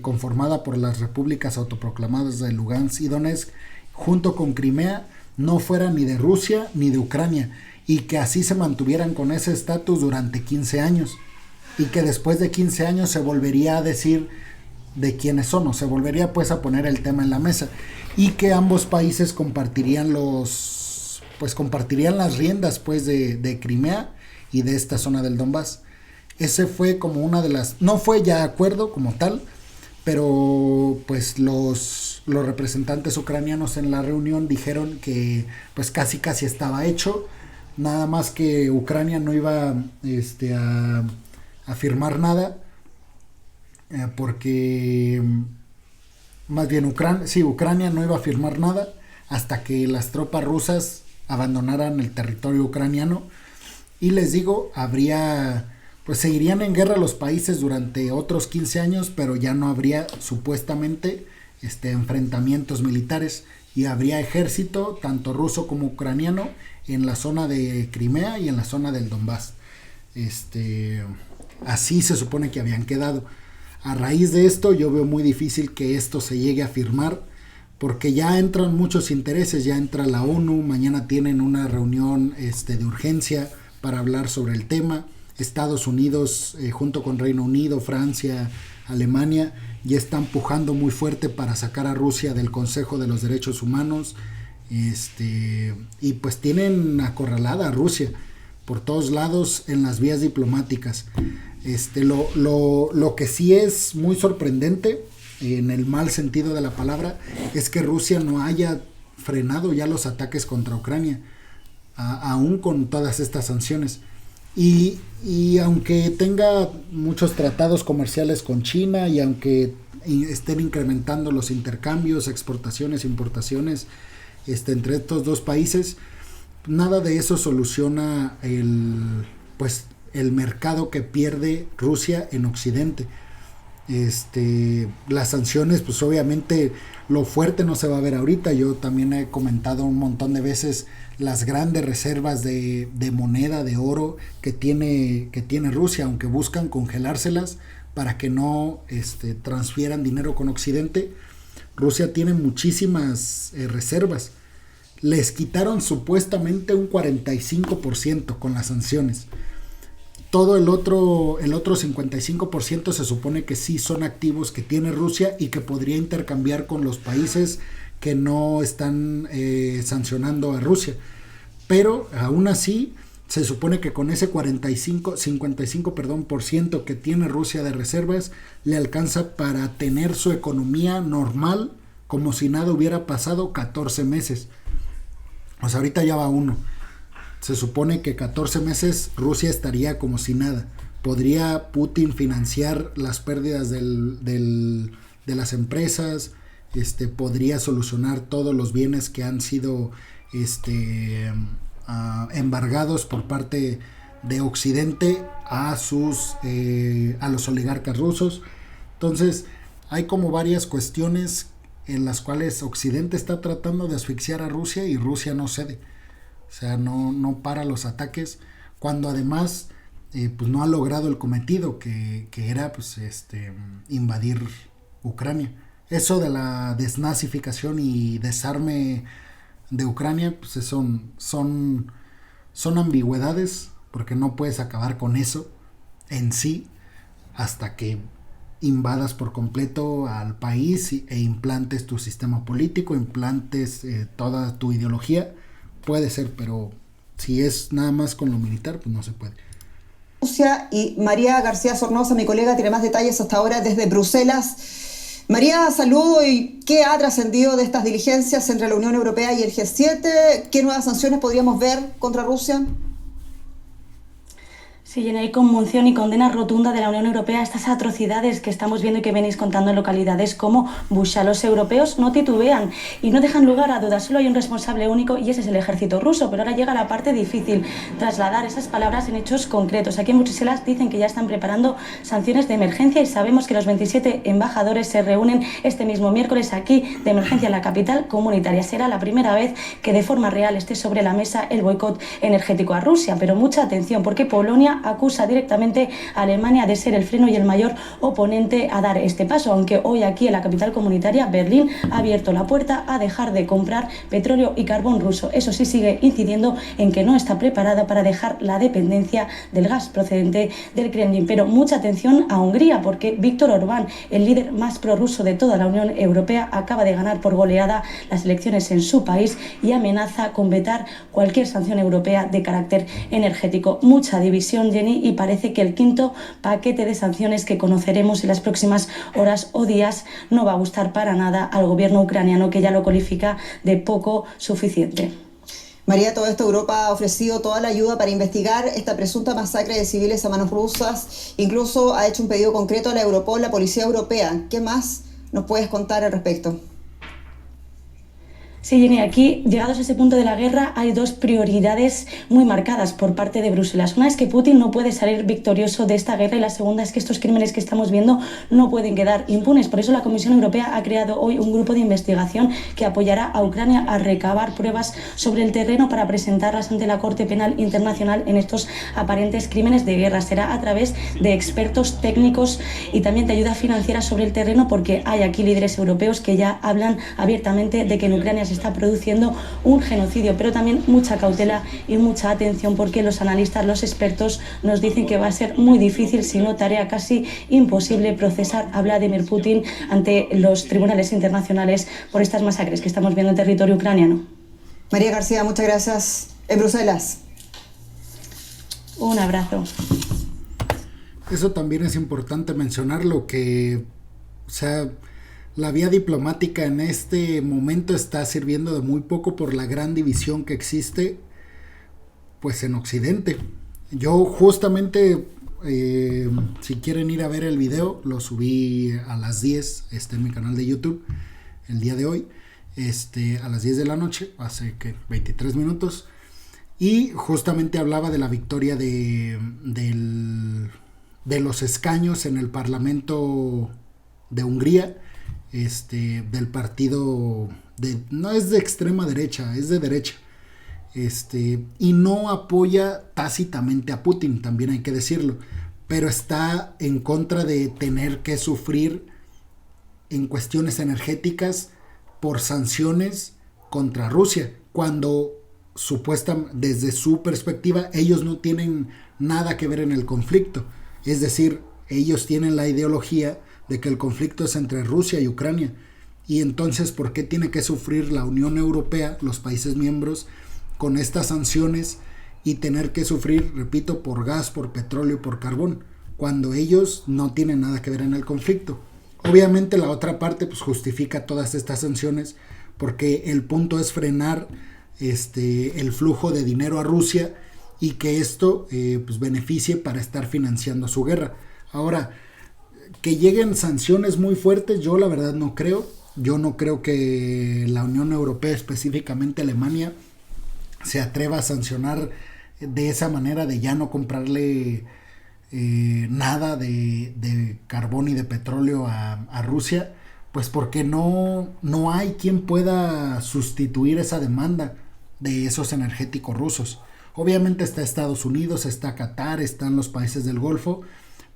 conformada por las repúblicas autoproclamadas de Lugansk y Donetsk, junto con Crimea, no fuera ni de Rusia ni de Ucrania, y que así se mantuvieran con ese estatus durante 15 años, y que después de 15 años se volvería a decir de quiénes son, o se volvería pues a poner el tema en la mesa, y que ambos países compartirían las riendas pues de Crimea y de esta zona del Donbass. Ese fue como una de las, no fue ya acuerdo como tal, pero pues los representantes ucranianos en la reunión dijeron que pues casi estaba hecho, nada más que Ucrania no iba a firmar nada, porque más bien Ucrania no iba a firmar nada hasta que las tropas rusas abandonaran el territorio ucraniano. Y les digo, pues seguirían en guerra los países durante otros 15 años, pero ya no habría supuestamente enfrentamientos militares y habría ejército tanto ruso como ucraniano en la zona de Crimea y en la zona del Donbass. Así se supone que habían quedado. A raíz de esto yo veo muy difícil que esto se llegue a firmar, porque ya entran muchos intereses, ya entra la ONU, mañana tienen una reunión de urgencia para hablar sobre el tema. Estados Unidos junto con Reino Unido, Francia, Alemania ya están pujando muy fuerte para sacar a Rusia del Consejo de los Derechos Humanos, y pues tienen acorralada a Rusia por todos lados en las vías diplomáticas. Lo que sí es muy sorprendente, en el mal sentido de la palabra, es que Rusia no haya frenado ya los ataques contra Ucrania, aún con todas estas sanciones. Y aunque tenga muchos tratados comerciales con China y aunque estén incrementando los intercambios, exportaciones, importaciones entre estos dos países, nada de eso soluciona el mercado que pierde Rusia en Occidente. Las sanciones, pues obviamente lo fuerte no se va a ver ahorita. Yo también he comentado un montón de veces las grandes reservas de moneda, de oro que tiene Rusia, aunque buscan congelárselas para que no transfieran dinero con Occidente. Rusia tiene muchísimas reservas. Les quitaron supuestamente un 45% con las sanciones. Todo el otro 55% se supone que sí son activos que tiene Rusia y que podría intercambiar con los países que no están sancionando a Rusia. Pero aún así se supone que con ese 55% que tiene Rusia de reservas le alcanza para tener su economía normal como si nada hubiera pasado 14 meses. O sea, ahorita ya va 1. Se supone que 14 meses Rusia estaría como si nada. Podría Putin financiar las pérdidas de las empresas, podría solucionar todos los bienes que han sido embargados por parte de Occidente a los oligarcas rusos. Entonces hay como varias cuestiones en las cuales Occidente está tratando de asfixiar a Rusia y Rusia no cede. O sea, no para los ataques, cuando además pues no ha logrado el cometido que era pues invadir Ucrania. Eso de la desnazificación y desarme de Ucrania, pues son ambigüedades, porque no puedes acabar con eso en sí hasta que invadas por completo al país e implantes tu sistema político, implantes toda tu ideología. Puede ser, pero si es nada más con lo militar, pues no se puede. Rusia. Y María García Sornosa, mi colega, tiene más detalles hasta ahora desde Bruselas. María, saludo. ¿Y qué ha trascendido de estas diligencias entre la Unión Europea y el G7? ¿Qué nuevas sanciones podríamos ver contra Rusia? Sí, Jenny, hay conmoción y condena rotunda de la Unión Europea a estas atrocidades que estamos viendo y que venís contando en localidades como Bucha. Los europeos no titubean y no dejan lugar a dudas. Solo hay un responsable único y ese es el ejército ruso. Pero ahora llega la parte difícil, trasladar esas palabras en hechos concretos. Aquí en Bruselas dicen que ya están preparando sanciones de emergencia y sabemos que los 27 embajadores se reúnen este mismo miércoles aquí de emergencia en la capital comunitaria. Será la primera vez que de forma real esté sobre la mesa el boicot energético a Rusia. Pero mucha atención, porque Polonia acusa directamente a Alemania de ser el freno y el mayor oponente a dar este paso, aunque hoy aquí en la capital comunitaria, Berlín, ha abierto la puerta a dejar de comprar petróleo y carbón ruso. Eso sí, sigue incidiendo en que no está preparada para dejar la dependencia del gas procedente del Kremlin. Pero mucha atención a Hungría, porque Víctor Orbán, el líder más prorruso de toda la Unión Europea, acaba de ganar por goleada las elecciones en su país y amenaza con vetar cualquier sanción europea de carácter energético. Mucha división, Jenny, y parece que el quinto paquete de sanciones que conoceremos en las próximas horas o días no va a gustar para nada al gobierno ucraniano, que ya lo califica de poco suficiente. María, todo esto, Europa ha ofrecido toda la ayuda para investigar esta presunta masacre de civiles a manos rusas. Incluso ha hecho un pedido concreto a la Europol, la Policía Europea. ¿Qué más nos puedes contar al respecto? Sí, Jenny, aquí, llegados a ese punto de la guerra, hay dos prioridades muy marcadas por parte de Bruselas. Una es que Putin no puede salir victorioso de esta guerra y la segunda es que estos crímenes que estamos viendo no pueden quedar impunes. Por eso la Comisión Europea ha creado hoy un grupo de investigación que apoyará a Ucrania a recabar pruebas sobre el terreno para presentarlas ante la Corte Penal Internacional en estos aparentes crímenes de guerra. Será a través de expertos técnicos y también de ayuda financiera sobre el terreno, porque hay aquí líderes europeos que ya hablan abiertamente de que en Ucrania se está produciendo un genocidio, pero también mucha cautela y mucha atención, porque los analistas, los expertos nos dicen que va a ser muy difícil, si no tarea casi imposible, procesar a Vladimir Putin ante los tribunales internacionales por estas masacres que estamos viendo en territorio ucraniano. María García, muchas gracias. En Bruselas. Un abrazo. Eso también es importante mencionarlo, que, o sea, la vía diplomática en este momento está sirviendo de muy poco por la gran división que existe, pues, en Occidente. Yo justamente, si quieren ir a ver el video, lo subí a las 10, en mi canal de YouTube, el día de hoy, a las 10 de la noche, hace que 23 minutos, y justamente hablaba de la victoria de los escaños en el Parlamento de Hungría, del partido no es de extrema derecha, es de derecha, y no apoya tácitamente a Putin, también hay que decirlo, pero está en contra de tener que sufrir en cuestiones energéticas por sanciones contra Rusia, cuando supuestamente desde su perspectiva ellos no tienen nada que ver en el conflicto. Es decir, ellos tienen la ideología de que el conflicto es entre Rusia y Ucrania, y entonces ¿por qué tiene que sufrir la Unión Europea, los países miembros, con estas sanciones y tener que sufrir, repito, por gas, por petróleo y por carbón, cuando ellos no tienen nada que ver en el conflicto? Obviamente la otra parte pues justifica todas estas sanciones porque el punto es frenar el flujo de dinero a Rusia y que esto pues beneficie para estar financiando su guerra. Ahora, que lleguen sanciones muy fuertes, yo la verdad no creo. Yo no creo que la Unión Europea, específicamente Alemania, se atreva a sancionar de esa manera, de ya no comprarle nada de carbón y de petróleo a Rusia, pues porque no hay quien pueda sustituir esa demanda de esos energéticos rusos. Obviamente está Estados Unidos, está Qatar, están los países del Golfo,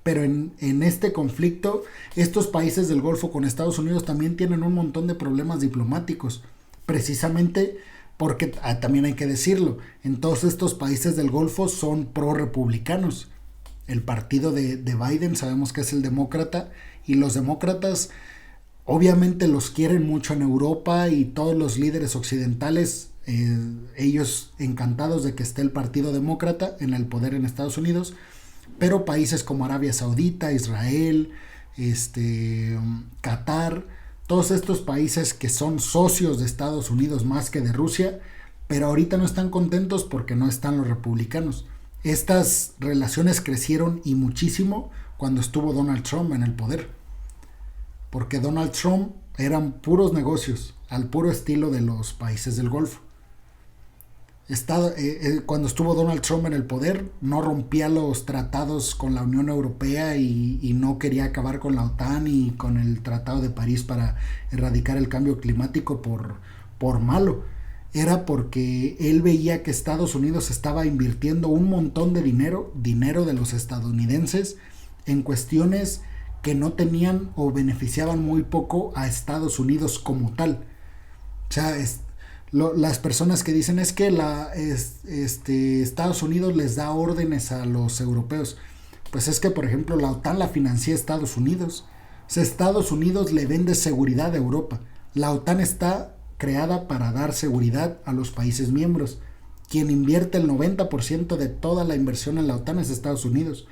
pero en este conflicto estos países del Golfo con Estados Unidos también tienen un montón de problemas diplomáticos, precisamente porque, también hay que decirlo, en todos estos países del Golfo son pro-republicanos. El partido de Biden sabemos que es el demócrata, y los demócratas obviamente los quieren mucho en Europa, y todos los líderes occidentales, ellos encantados de que esté el partido demócrata en el poder en Estados Unidos, pero países como Arabia Saudita, Israel, Qatar, todos estos países que son socios de Estados Unidos más que de Rusia, pero ahorita no están contentos porque no están los republicanos. Estas relaciones crecieron y muchísimo cuando estuvo Donald Trump en el poder, porque Donald Trump eran puros negocios, al puro estilo de los países del Golfo. Cuando estuvo Donald Trump en el poder, no rompía los tratados con la Unión Europea y no quería acabar con la OTAN y con el Tratado de París para erradicar el cambio climático por malo. Era porque él veía que Estados Unidos estaba invirtiendo un montón de dinero de los estadounidenses, en cuestiones que no tenían o beneficiaban muy poco a Estados Unidos como tal. O sea, las personas que dicen es que Estados Unidos les da órdenes a los europeos, pues es que, por ejemplo, la OTAN la financia Estados Unidos. O sea, Estados Unidos le vende seguridad a Europa. La OTAN está creada para dar seguridad a los países miembros. Quien invierte el 90% de toda la inversión en la OTAN es Estados Unidos.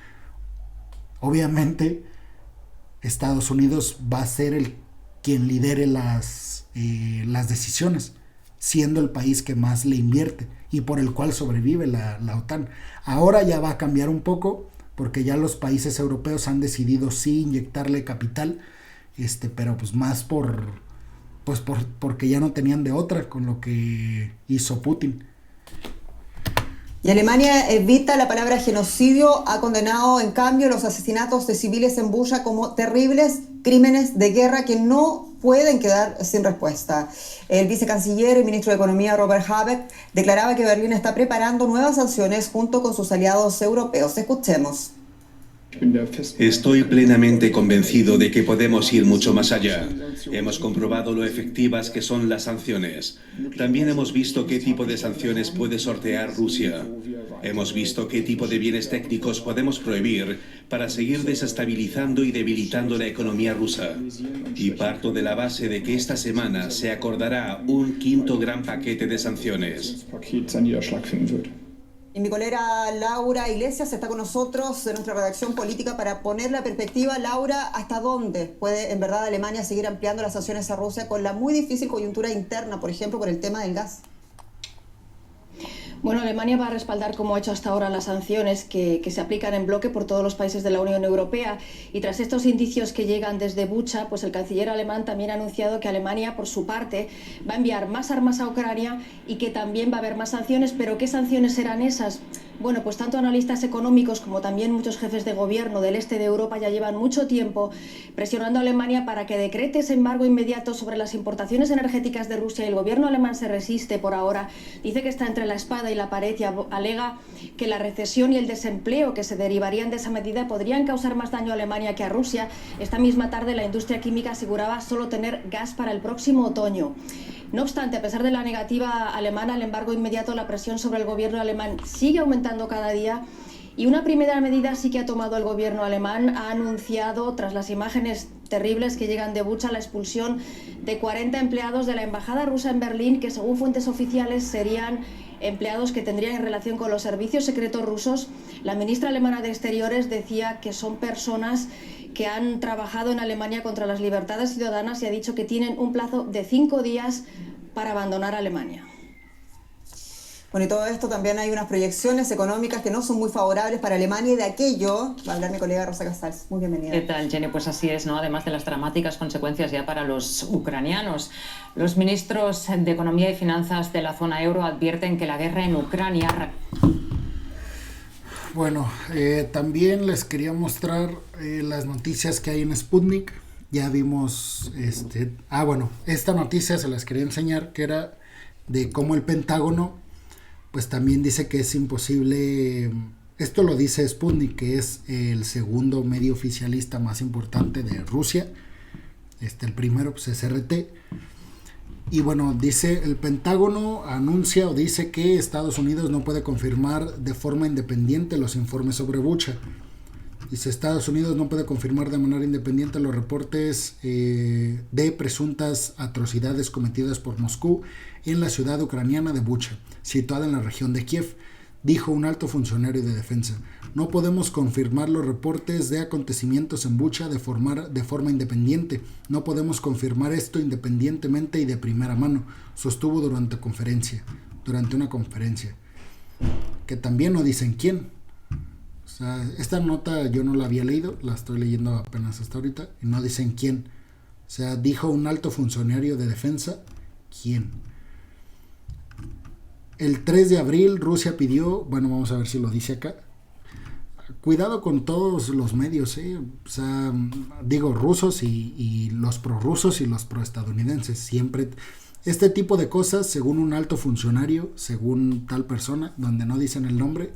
Obviamente, Estados Unidos va a ser quien lidere las decisiones, siendo el país que más le invierte y por el cual sobrevive la OTAN. Ahora ya va a cambiar un poco, porque ya los países europeos han decidido sí inyectarle capital, pero pues más por pues porque ya no tenían de otra con lo que hizo Putin. Y Alemania evita la palabra genocidio, ha condenado en cambio los asesinatos de civiles en Bucha como terribles crímenes de guerra que no pueden quedar sin respuesta. El vicecanciller y ministro de Economía Robert Habeck declaraba que Berlín está preparando nuevas sanciones junto con sus aliados europeos. Escuchemos. Estoy plenamente convencido de que podemos ir mucho más allá. Hemos comprobado lo efectivas que son las sanciones. También hemos visto qué tipo de sanciones puede sortear Rusia. Hemos visto qué tipo de bienes técnicos podemos prohibir para seguir desestabilizando y debilitando la economía rusa. Y parto de la base de que esta semana se acordará un quinto gran paquete de sanciones. Y mi colega Laura Iglesias está con nosotros en nuestra redacción política para poner la perspectiva. Laura, ¿hasta dónde puede en verdad Alemania seguir ampliando las sanciones a Rusia con la muy difícil coyuntura interna, por ejemplo, por el tema del gas? Bueno, Alemania va a respaldar, como ha hecho hasta ahora, las sanciones que se aplican en bloque por todos los países de la Unión Europea. Y tras estos indicios que llegan desde Bucha, pues el canciller alemán también ha anunciado que Alemania, por su parte, va a enviar más armas a Ucrania y que también va a haber más sanciones. ¿Pero qué sanciones serán esas? Bueno, pues tanto analistas económicos como también muchos jefes de gobierno del este de Europa ya llevan mucho tiempo presionando a Alemania para que decrete ese embargo inmediato sobre las importaciones energéticas de Rusia, y el gobierno alemán se resiste por ahora. Dice que está entre la espada y la pared y alega que la recesión y el desempleo que se derivarían de esa medida podrían causar más daño a Alemania que a Rusia. Esta misma tarde la industria química aseguraba solo tener gas para el próximo otoño. No obstante, a pesar de la negativa alemana al embargo inmediato, la presión sobre el gobierno alemán sigue aumentando cada día. Y una primera medida sí que ha tomado el gobierno alemán. Ha anunciado, tras las imágenes terribles que llegan de Bucha, la expulsión de 40 empleados de la embajada rusa en Berlín, que según fuentes oficiales serían empleados que tendrían en relación con los servicios secretos rusos. La ministra alemana de Exteriores decía que son personas que han trabajado en Alemania contra las libertades ciudadanas y ha dicho que tienen un plazo de 5 días para abandonar Alemania. Bueno, y todo esto también hay unas proyecciones económicas que no son muy favorables para Alemania, y de aquello va a hablar mi colega Rosa Casals. Muy bienvenida. ¿Qué tal, Jenny? Pues así es, ¿no? Además de las dramáticas consecuencias ya para los ucranianos. Los ministros de Economía y Finanzas de la zona euro advierten que la guerra en Ucrania... Bueno, también les quería mostrar las noticias que hay en Sputnik. Ya vimos, esta noticia se las quería enseñar, que era de cómo el Pentágono, pues también dice que es imposible, esto lo dice Sputnik, que es el segundo medio oficialista más importante de Rusia, el primero pues es RT. Y bueno, dice, el Pentágono anuncia o dice que Estados Unidos no puede confirmar de forma independiente los informes sobre Bucha. Dice, Estados Unidos no puede confirmar de manera independiente los reportes de presuntas atrocidades cometidas por Moscú en la ciudad ucraniana de Bucha, situada en la región de Kiev, dijo un alto funcionario de defensa. No podemos confirmar los reportes de acontecimientos en Bucha de forma independiente. No podemos confirmar esto independientemente y de primera mano, sostuvo durante una conferencia. Que también no dicen quién. O sea, esta nota yo no la había leído, la estoy leyendo apenas hasta ahorita, y no dicen quién. O sea, dijo un alto funcionario de defensa, ¿quién? El 3 de abril Rusia pidió, bueno, vamos a ver si lo dice acá, cuidado con todos los medios, o sea, digo rusos y los prorrusos y los proestadounidenses, siempre este tipo de cosas, según un alto funcionario, según tal persona, donde no dicen el nombre,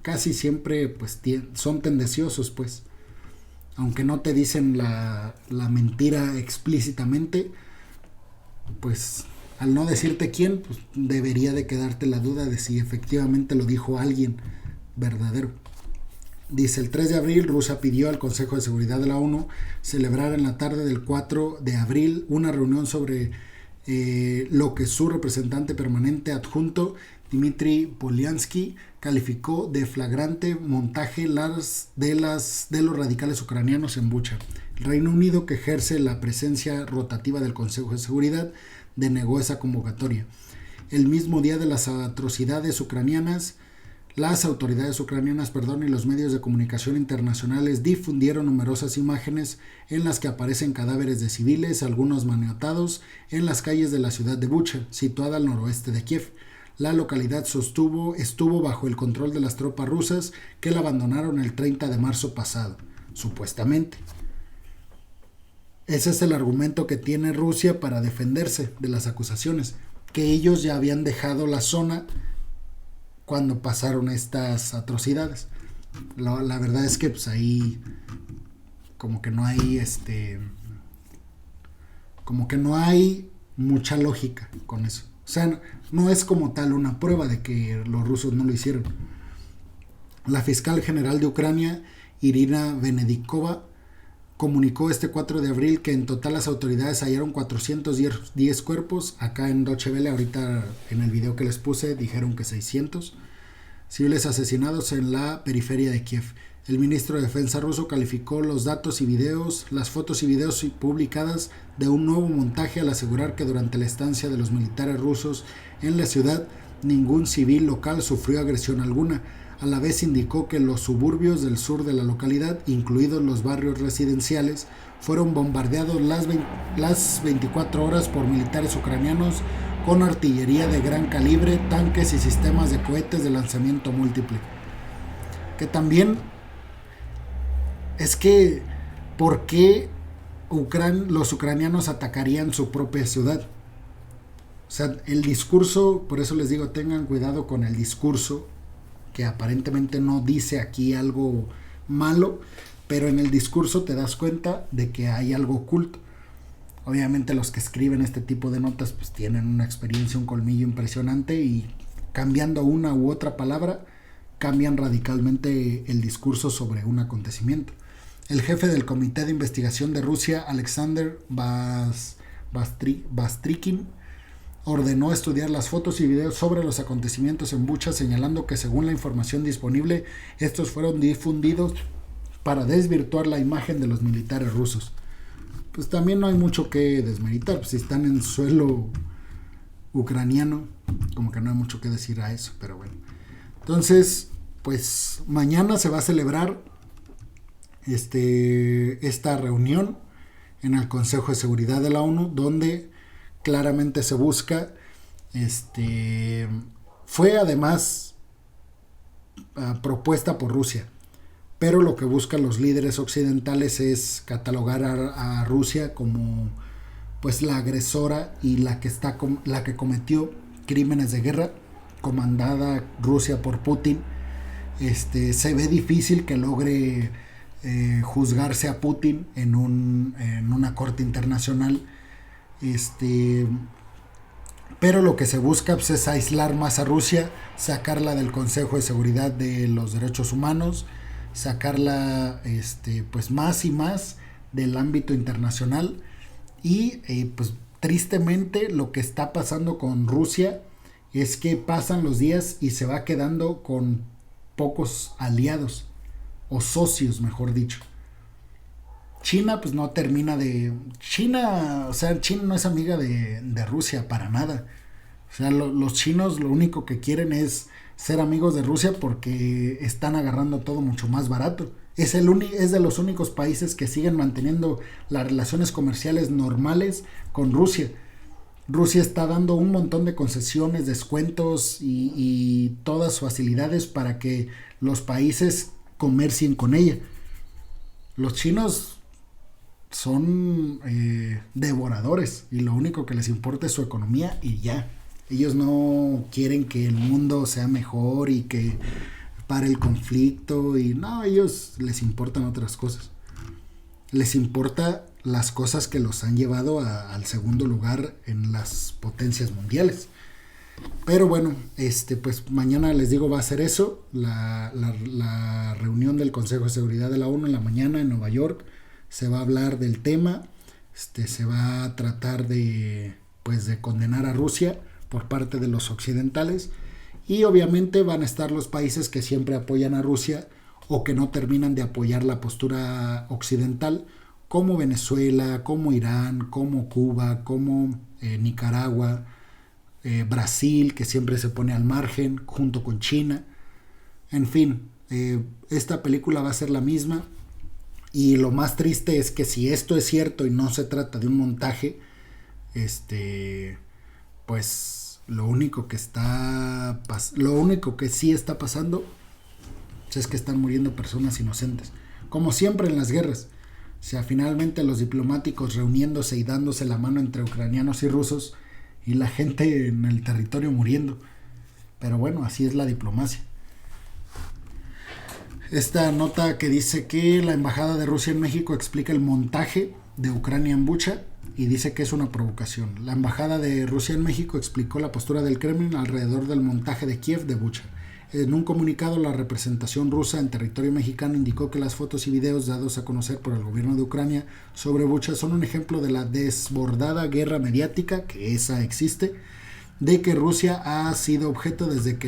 casi siempre pues son tendenciosos, pues, aunque no te dicen la mentira explícitamente, pues al no decirte quién, pues debería de quedarte la duda de si efectivamente lo dijo alguien verdadero. Dice, el 3 de abril Rusia pidió al Consejo de Seguridad de la ONU celebrar en la tarde del 4 de abril una reunión sobre lo que su representante permanente adjunto Dmitry Polyansky calificó de flagrante montaje de los radicales ucranianos en Bucha. El Reino Unido, que ejerce la presencia rotativa del Consejo de Seguridad, denegó esa convocatoria. El mismo día de las atrocidades ucranianas, Las autoridades ucranianas, y los medios de comunicación internacionales difundieron numerosas imágenes en las que aparecen cadáveres de civiles, algunos maniatados, en las calles de la ciudad de Bucha, situada al noroeste de Kiev. La localidad estuvo bajo el control de las tropas rusas que la abandonaron el 30 de marzo pasado, supuestamente. Ese es el argumento que tiene Rusia para defenderse de las acusaciones, que ellos ya habían dejado la zona cuando pasaron estas atrocidades. La verdad es que pues ahí como que no hay como que no hay mucha lógica con eso. O sea, no es como tal una prueba de que los rusos no lo hicieron. La fiscal general de Ucrania, Irina Venedikova, comunicó este 4 de abril que en total las autoridades hallaron 410 cuerpos. Acá en Deutsche Welle, ahorita en el video que les puse, dijeron que 600 civiles asesinados en la periferia de Kiev. El ministro de Defensa ruso calificó los datos y videos, las fotos y videos publicadas de un nuevo montaje al asegurar que durante la estancia de los militares rusos en la ciudad, ningún civil local sufrió agresión alguna. A la vez indicó que los suburbios del sur de la localidad, incluidos los barrios residenciales, fueron bombardeados las 24 horas por militares ucranianos con artillería de gran calibre, tanques y sistemas de cohetes de lanzamiento múltiple. Que también es que, ¿por qué los ucranianos atacarían su propia ciudad? O sea, el discurso, por eso les digo, tengan cuidado con el discurso, que aparentemente no dice aquí algo malo, pero en el discurso te das cuenta de que hay algo oculto. Obviamente los que escriben este tipo de notas pues tienen una experiencia, un colmillo impresionante, y cambiando una u otra palabra cambian radicalmente el discurso sobre un acontecimiento. El jefe del Comité de Investigación de Rusia, Alexander Bastrikin, ordenó estudiar las fotos y videos sobre los acontecimientos en Bucha, señalando que según la información disponible, estos fueron difundidos para desvirtuar la imagen de los militares rusos. Pues también no hay mucho que desmeritar, pues si están en suelo ucraniano, como que no hay mucho que decir a eso, pero bueno. Entonces, pues mañana se va a celebrar esta reunión en el Consejo de Seguridad de la ONU, donde claramente se busca, fue además propuesta por Rusia, pero lo que buscan los líderes occidentales es catalogar a Rusia como pues la agresora y la que cometió crímenes de guerra, comandada Rusia por Putin. Se ve difícil que logre juzgarse a Putin en una corte internacional, pero lo que se busca pues, es aislar más a Rusia, sacarla del Consejo de Seguridad de los Derechos Humanos, sacarla pues más y más del ámbito internacional, y pues tristemente lo que está pasando con Rusia es que pasan los días y se va quedando con pocos aliados o socios, mejor dicho. China pues no termina de... China no es amiga de Rusia para nada. O sea, los chinos lo único que quieren es ser amigos de Rusia porque están agarrando todo mucho más barato. Es de los únicos países que siguen manteniendo las relaciones comerciales normales con Rusia. Rusia está dando un montón de concesiones, descuentos y todas facilidades para que los países comercien con ella. Los chinos son devoradores y lo único que les importa es su economía y ya. Ellos no quieren que el mundo sea mejor y que pare el conflicto, y no, a ellos les importan otras cosas. Les importa las cosas que los han llevado al segundo lugar en las potencias mundiales. Pero bueno, pues mañana les digo va a ser eso, la reunión del Consejo de Seguridad de la ONU en la mañana en Nueva York. Se va a hablar del tema, se va a tratar de condenar a Rusia por parte de los occidentales, y obviamente van a estar los países que siempre apoyan a Rusia o que no terminan de apoyar la postura occidental, como Venezuela, como Irán, como Cuba, como Nicaragua, Brasil, que siempre se pone al margen junto con China. En fin, esta película va a ser la misma. Y lo más triste es que si esto es cierto y no se trata de un montaje, pues lo único que sí está pasando es que están muriendo personas inocentes. Como siempre en las guerras. O sea, finalmente los diplomáticos reuniéndose y dándose la mano entre ucranianos y rusos y la gente en el territorio muriendo. Pero bueno, así es la diplomacia. Esta nota que dice que la embajada de Rusia en México explica el montaje de Ucrania en Bucha y dice que es una provocación. La embajada de Rusia en México explicó la postura del Kremlin alrededor del montaje de Kiev de Bucha. En un comunicado, la representación rusa en territorio mexicano indicó que las fotos y videos dados a conocer por el gobierno de Ucrania sobre Bucha son un ejemplo de la desbordada guerra mediática, que esa existe, de que Rusia ha sido objeto desde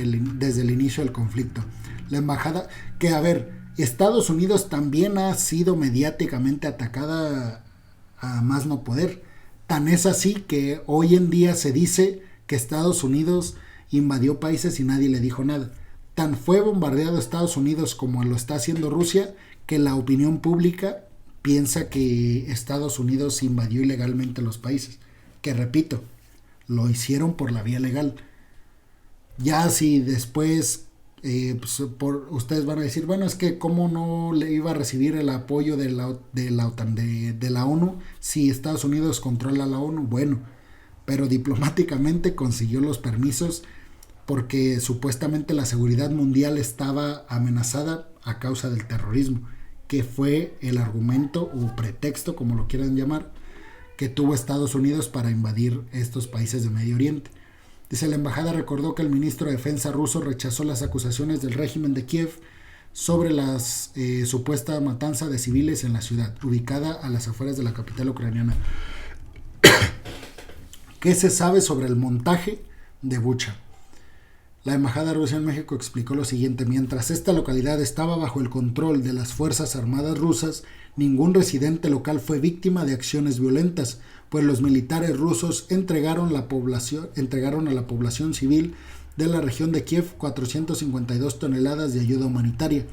el inicio del conflicto. La embajada, que a ver, Estados Unidos también ha sido mediáticamente atacada a más no poder. Tan es así que hoy en día se dice que Estados Unidos invadió países y nadie le dijo nada. Tan fue bombardeado Estados Unidos como lo está haciendo Rusia, que la opinión pública piensa que Estados Unidos invadió ilegalmente los países. Que repito, lo hicieron por la vía legal. Ya si después ustedes van a decir, bueno, es que cómo no le iba a recibir el apoyo de la OTAN, de la ONU, si Estados Unidos controla la ONU. Bueno, pero diplomáticamente consiguió los permisos porque supuestamente la seguridad mundial estaba amenazada a causa del terrorismo, que fue el argumento o pretexto, como lo quieran llamar, que tuvo Estados Unidos para invadir estos países de Medio Oriente. Dice, la embajada recordó que el ministro de Defensa ruso rechazó las acusaciones del régimen de Kiev sobre la supuesta matanza de civiles en la ciudad, ubicada a las afueras de la capital ucraniana. ¿Qué se sabe sobre el montaje de Bucha? La embajada rusa en México explicó lo siguiente: mientras esta localidad estaba bajo el control de las Fuerzas Armadas rusas, ningún residente local fue víctima de acciones violentas, pues los militares rusos entregaron a la población civil de la región de Kiev 452 toneladas de ayuda humanitaria.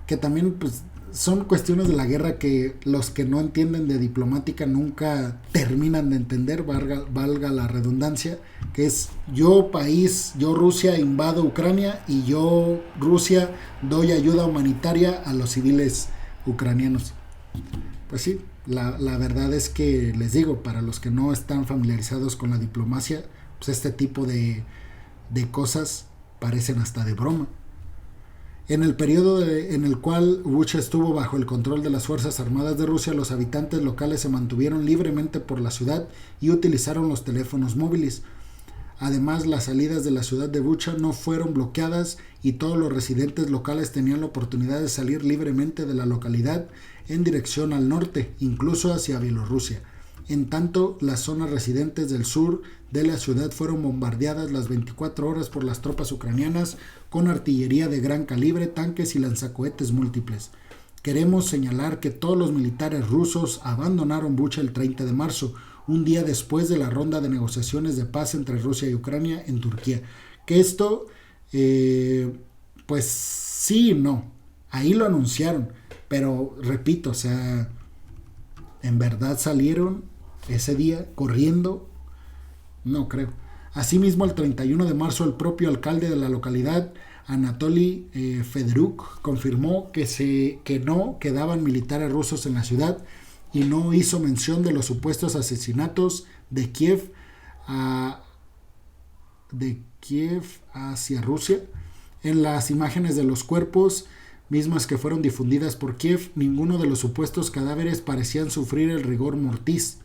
Que también pues son cuestiones de la guerra que los que no entienden de diplomática nunca terminan de entender, valga la redundancia, que es yo Rusia invado Ucrania y yo Rusia doy ayuda humanitaria a los civiles ucranianos. Pues sí, la verdad es que les digo, para los que no están familiarizados con la diplomacia, pues este tipo de cosas parecen hasta de broma. En el periodo en el cual Bucha estuvo bajo el control de las Fuerzas Armadas de Rusia, los habitantes locales se mantuvieron libremente por la ciudad y utilizaron los teléfonos móviles. Además, las salidas de la ciudad de Bucha no fueron bloqueadas y todos los residentes locales tenían la oportunidad de salir libremente de la localidad en dirección al norte, incluso hacia Bielorrusia. En tanto, las zonas residentes del sur de la ciudad fueron bombardeadas las 24 horas por las tropas ucranianas con artillería de gran calibre, tanques y lanzacohetes múltiples. Queremos señalar que todos los militares rusos abandonaron Bucha el 30 de marzo, un día después de la ronda de negociaciones de paz entre Rusia y Ucrania en Turquía. Que esto, pues sí y no. Ahí lo anunciaron, pero repito, o sea, en verdad salieron ese día corriendo, no creo. Asimismo, el 31 de marzo, el propio alcalde de la localidad, Anatoly Fedoruk, confirmó que no quedaban militares rusos en la ciudad y no hizo mención de los supuestos asesinatos de Kiev hacia Rusia. En las imágenes de los cuerpos, mismas que fueron difundidas por Kiev, ninguno de los supuestos cadáveres parecían sufrir el rigor mortis.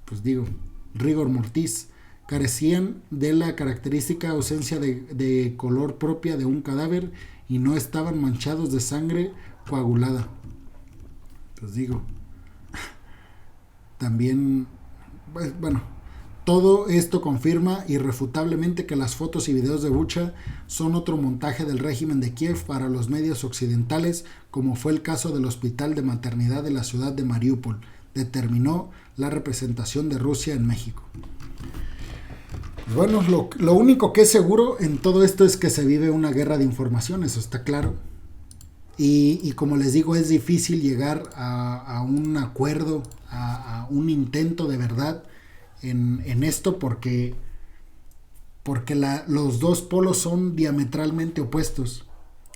Pues digo, rigor mortis. Carecían de la característica ausencia de color propia de un cadáver y no estaban manchados de sangre coagulada. Pues digo, también, pues, bueno, todo esto confirma irrefutablemente que las fotos y videos de Bucha son otro montaje del régimen de Kiev para los medios occidentales, como fue el caso del hospital de maternidad de la ciudad de Mariupol, determinó la representación de Rusia en México. Bueno, lo único que es seguro en todo esto es que se vive una guerra de información, eso está claro. Y como les digo, es difícil llegar a un acuerdo, a un intento de verdad en esto porque los dos polos son diametralmente opuestos.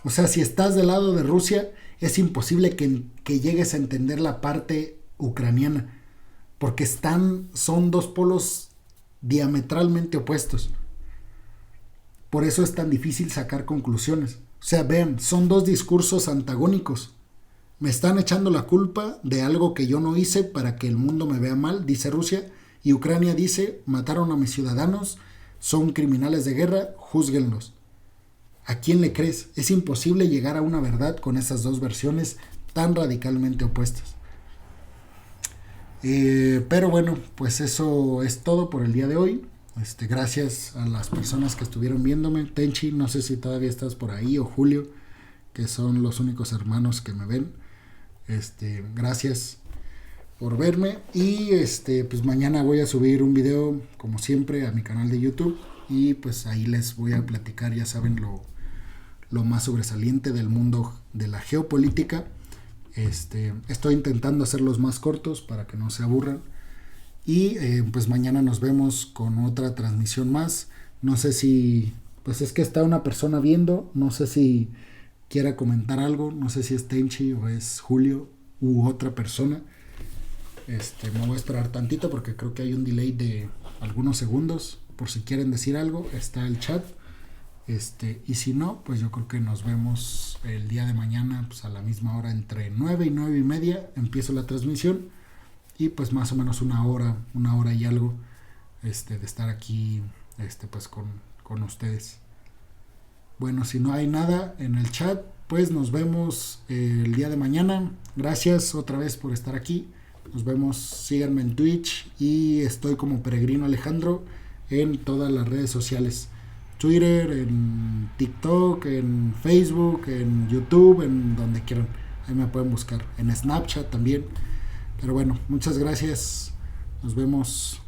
O sea, si estás del lado de Rusia, es imposible que llegues a entender la parte ucraniana, porque son dos polos diametralmente opuestos. Por eso es tan difícil sacar conclusiones. O sea, vean, son dos discursos antagónicos. Me están echando la culpa de algo que yo no hice para que el mundo me vea mal, dice Rusia, y Ucrania dice, mataron a mis ciudadanos, son criminales de guerra, júzguenlos. ¿A quién le crees? Es imposible llegar a una verdad con esas dos versiones tan radicalmente opuestas. Pero bueno, pues eso es todo por el día de hoy. Gracias a las personas que estuvieron viéndome. Tenchi, no sé si todavía estás por ahí, o Julio, que son los únicos hermanos que me ven. Gracias por verme. Y pues mañana voy a subir un video, como siempre, a mi canal de YouTube. Y pues ahí les voy a platicar, ya saben, lo más sobresaliente del mundo de la geopolítica. Estoy intentando hacerlos más cortos para que no se aburran. Y pues mañana nos vemos con otra transmisión más. No sé si, pues es que está una persona viendo, no sé si quiera comentar algo, no sé si es Tenchi o es Julio u otra persona. Me voy a esperar tantito porque creo que hay un delay de algunos segundos. Por si quieren decir algo, está el chat. Y si no, pues yo creo que nos vemos el día de mañana, pues a la misma hora, entre 9 y 9 y media empiezo la transmisión, y pues más o menos una hora y algo de estar aquí pues con ustedes. Bueno, si no hay nada en el chat, pues nos vemos el día de mañana. Gracias otra vez por estar aquí. Nos vemos, síganme en Twitch y estoy como Peregrino Alejandro en todas las redes sociales. Twitter, en TikTok, en Facebook, en YouTube, en donde quieran. Ahí me pueden buscar. En Snapchat también. Pero bueno, muchas gracias. Nos vemos.